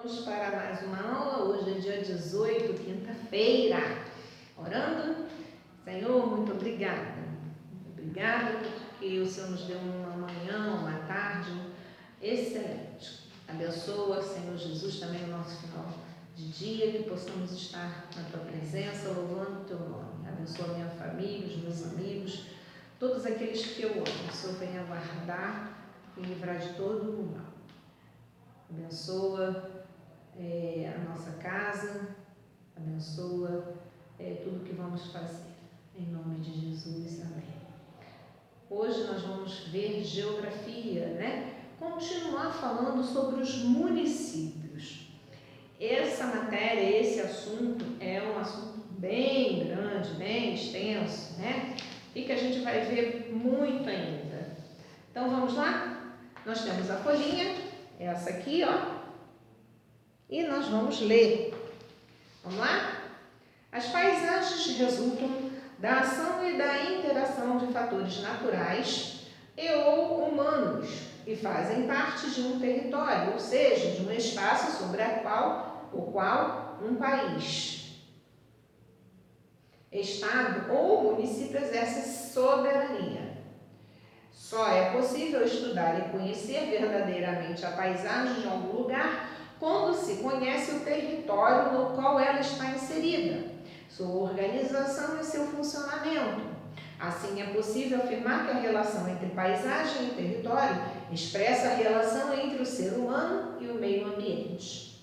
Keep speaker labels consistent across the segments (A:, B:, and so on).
A: Vamos para mais uma aula. Hoje é dia 18, quinta-feira. Orando. Senhor, muito obrigada. Muito obrigada porque o Senhor nos deu uma manhã, uma tarde excelente. Abençoa, Senhor Jesus, também o nosso final de dia, que possamos estar na Tua presença, louvando o Teu nome. Abençoa a minha família, os meus amigos, todos aqueles que eu amo. O Senhor venha guardar e livrar de todo o mal. Abençoa a nossa casa, abençoa tudo que vamos fazer. Em nome de Jesus, amém. Hoje nós vamos ver geografia, né? Continuar falando sobre os municípios. Essa matéria, esse assunto é um assunto bem grande, bem extenso, né? E que a gente vai ver muito ainda. Então vamos lá? Nós temos a folhinha, essa aqui, ó. E nós vamos ler. Vamos lá? As paisagens resultam da ação e da interação de fatores naturais e ou humanos e fazem parte de um território, ou seja, de um espaço sobre o qual um país, estado ou município exerce soberania. Só é possível estudar e conhecer verdadeiramente a paisagem de algum lugar quando se conhece o território no qual ela está inserida, sua organização e seu funcionamento. Assim, é possível afirmar que a relação entre paisagem e território expressa a relação entre o ser humano e o meio ambiente.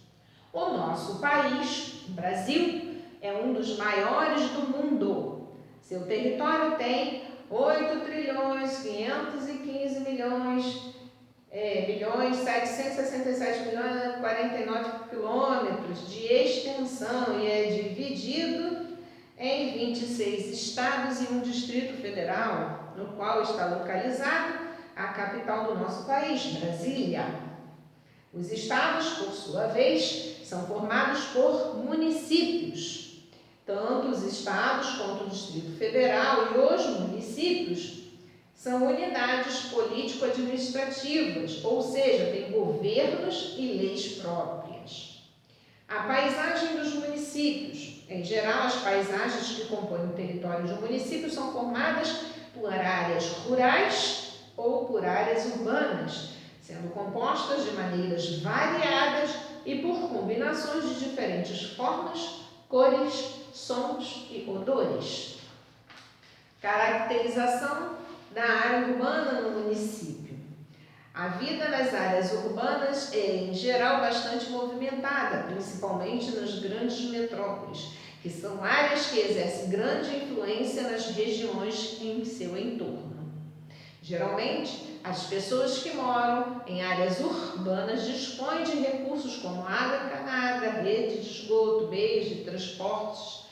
A: O nosso país, o Brasil, é um dos maiores do mundo. Seu território tem 8.515.767.049 quilômetros de extensão e é dividido em 26 estados e um distrito federal, no qual está localizado a capital do nosso país, Brasília. Os estados, por sua vez, são formados por municípios. Tanto os estados quanto o Distrito Federal e os municípios são unidades político-administrativas, ou seja, têm governos e leis próprias. A paisagem dos municípios. Em geral, as paisagens que compõem o território de um município são formadas por áreas rurais ou por áreas urbanas, sendo compostas de maneiras variadas e por combinações de diferentes formas, cores, sons e odores. Caracterização da área urbana no município. A vida nas áreas urbanas é, em geral, bastante movimentada, principalmente nas grandes metrópoles, que são áreas que exercem grande influência nas regiões em seu entorno. Geralmente, as pessoas que moram em áreas urbanas dispõem de recursos como água encanada, rede de esgoto, meios de transportes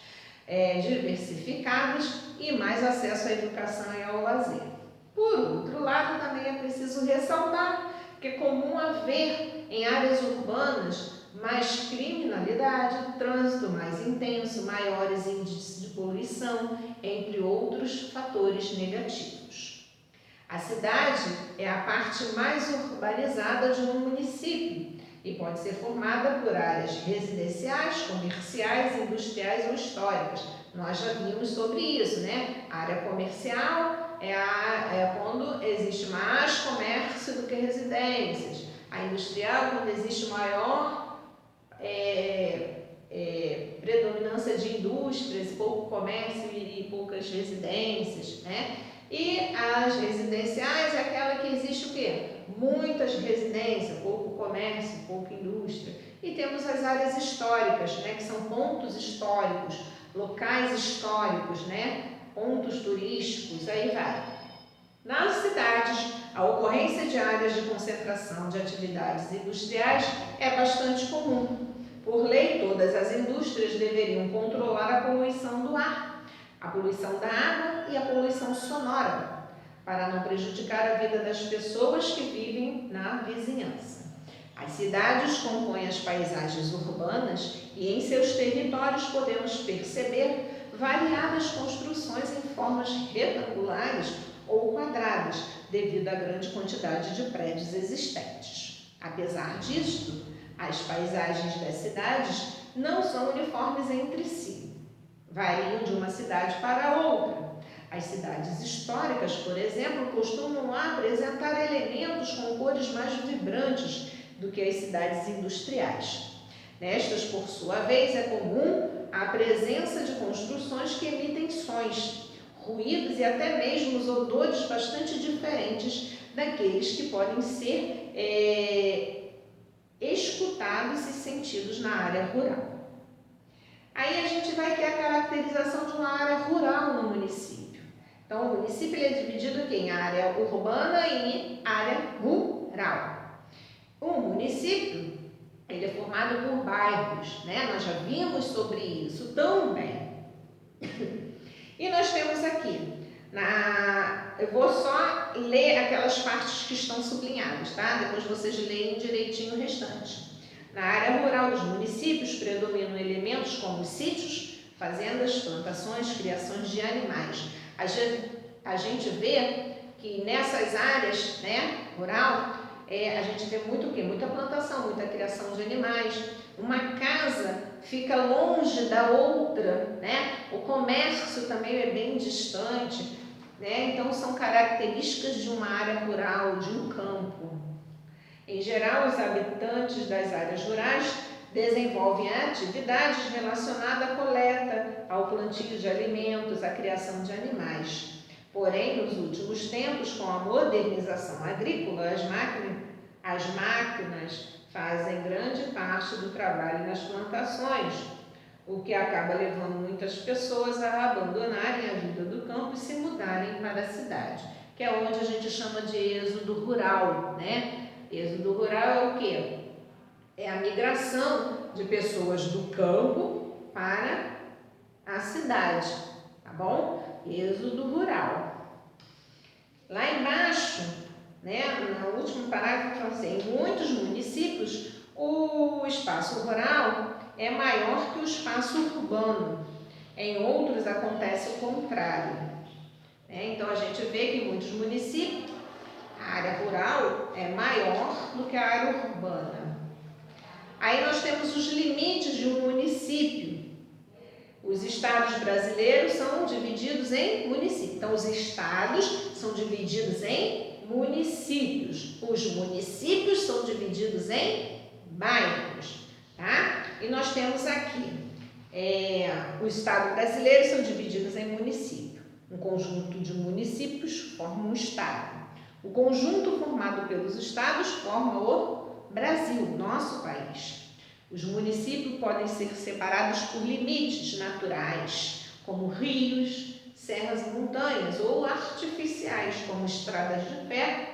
A: diversificados e mais acesso à educação e ao lazer. Por outro lado, também é preciso ressaltar que é comum haver em áreas urbanas mais criminalidade, trânsito mais intenso, maiores índices de poluição, entre outros fatores negativos. A cidade é a parte mais urbanizada de um município e pode ser formada por áreas residenciais, comerciais, industriais ou históricas. Nós já vimos sobre isso, né? A área comercial é quando existe mais comércio do que residências. A industrial, quando existe maior predominância de indústrias, pouco comércio e poucas residências, né? E as residenciais é aquela que existe o quê? Muitas residências, pouco comércio, pouca indústria. E temos as áreas históricas, né? Que são pontos históricos, locais históricos, né? Pontos turísticos, aí vai. Nas cidades, a ocorrência de áreas de concentração de atividades industriais é bastante comum. Por lei, todas as indústrias deveriam controlar a poluição do ar, a poluição da água e a poluição sonora, para não prejudicar a vida das pessoas que vivem na vizinhança. As cidades compõem as paisagens urbanas e em seus territórios podemos perceber variadas construções em formas retangulares ou quadradas, devido à grande quantidade de prédios existentes. Apesar disto, As paisagens das cidades não são uniformes entre si, variam de uma cidade para outra. As cidades históricas, por exemplo, costumam apresentar elementos com cores mais vibrantes do que as cidades industriais. Nestas, por sua vez, é comum a presença de construções que emitem sons, ruídos e até mesmo os odores bastante diferentes daqueles que podem ser escutados e sentidos na área rural. Aí a gente vai ter a caracterização de uma área rural no município. Então, o município ele é dividido em área urbana e área rural. O município ele é formado por bairros, né? Nós já vimos sobre isso também. E nós temos aqui, eu vou só ler aquelas partes que estão sublinhadas, tá? Depois vocês leem direitinho o restante. Na área rural dos municípios predominam elementos como sítios, fazendas, plantações, criações de animais. A gente vê que nessas áreas, né, rural, a gente vê muito o quê? Muita plantação, muita criação de animais. Uma casa fica longe da outra, né? O comércio também é bem distante, né? Então são características de uma área rural, de um campo. Em geral, os habitantes das áreas rurais desenvolvem atividades relacionadas à coleta, ao plantio de alimentos, à criação de animais. Porém, nos últimos tempos, com a modernização agrícola, as máquinas fazem grande parte do trabalho nas plantações, o que acaba levando muitas pessoas a abandonarem a vida do campo e se mudarem para a cidade, que é onde a gente chama de êxodo rural, né? Êxodo rural é o quê? É a migração de pessoas do campo para a cidade, tá bom? Êxodo rural. Lá embaixo, né, no último parágrafo, fala assim, em muitos municípios o espaço rural é maior que o espaço urbano. Em outros acontece o contrário. Então a gente vê que em muitos municípios a área rural é maior do que a área urbana. Aí nós temos os limites de um município. Os estados brasileiros são divididos em municípios. Então, os estados são divididos em municípios. Os municípios são divididos em bairros, tá? E nós temos aqui, os estados brasileiros são divididos em municípios. Um conjunto de municípios forma um estado. O conjunto formado pelos estados forma o Brasil, nosso país. Os municípios podem ser separados por limites naturais, como rios, serras e montanhas, ou artificiais, como estradas de ferro,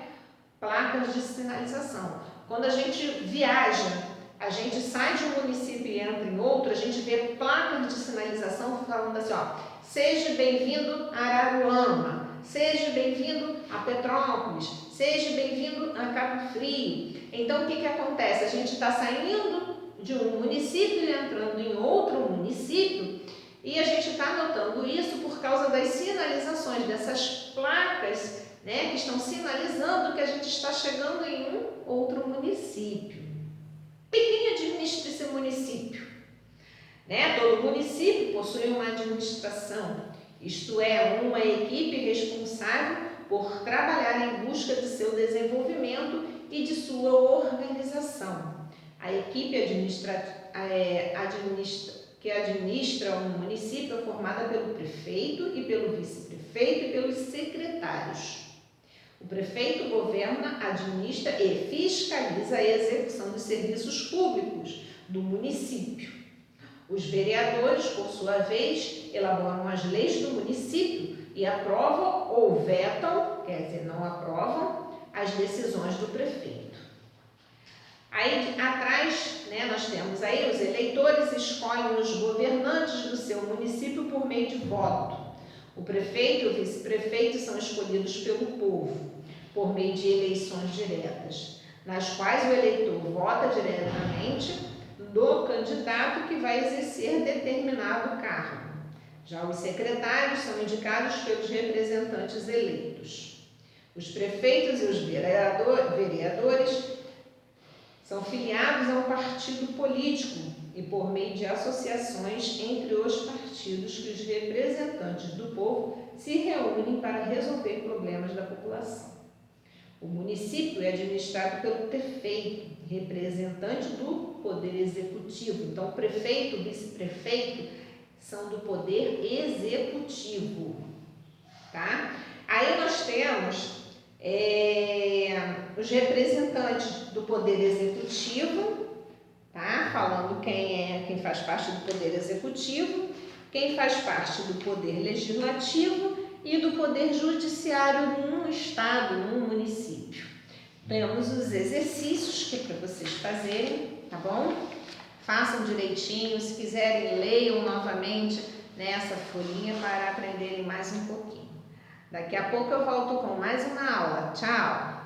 A: placas de sinalização. Quando a gente viaja, a gente sai de um município e entra em outro, a gente vê placas de sinalização falando assim, ó, seja bem-vindo a Araruama, seja bem-vindo a Petrópolis, seja bem-vindo a Cabo Frio. Então, o que acontece? A gente está saindo de um município e entrando em outro município e a gente está notando isso por causa das sinalizações, dessas placas, né, que estão sinalizando que a gente está chegando em um outro município. E quem administra esse município? Todo município possui uma administração, isto é, uma equipe responsável por trabalhar em busca de seu desenvolvimento e de sua organização. A equipe que administra um município é formada pelo prefeito e pelo vice-prefeito e pelos secretários. O prefeito governa, administra e fiscaliza a execução dos serviços públicos do município. Os vereadores, por sua vez, elaboram as leis do município e aprovam ou vetam, quer dizer, não aprovam, as decisões do prefeito. Aí atrás, nós temos aí os eleitores escolhem os governantes do seu município por meio de voto. O prefeito e o vice-prefeito são escolhidos pelo povo por meio de eleições diretas, nas quais o eleitor vota diretamente do candidato que vai exercer determinado cargo. Já os secretários são indicados pelos representantes eleitos. Os prefeitos e os vereadores são filiados a um partido político e por meio de associações entre os partidos que os representantes do povo se reúnem para resolver problemas da população. O município é administrado pelo prefeito, representante do poder executivo. Então, o prefeito e o vice-prefeito são do poder executivo, tá? Aí nós temos os representantes do poder executivo, tá? Falando quem faz parte do poder executivo, quem faz parte do poder legislativo e do poder judiciário num estado, num município. Temos os exercícios que é para vocês fazerem, tá bom? Façam direitinho, se quiserem leiam novamente nessa folhinha para aprenderem mais um pouquinho. Daqui a pouco eu volto com mais uma aula. Tchau!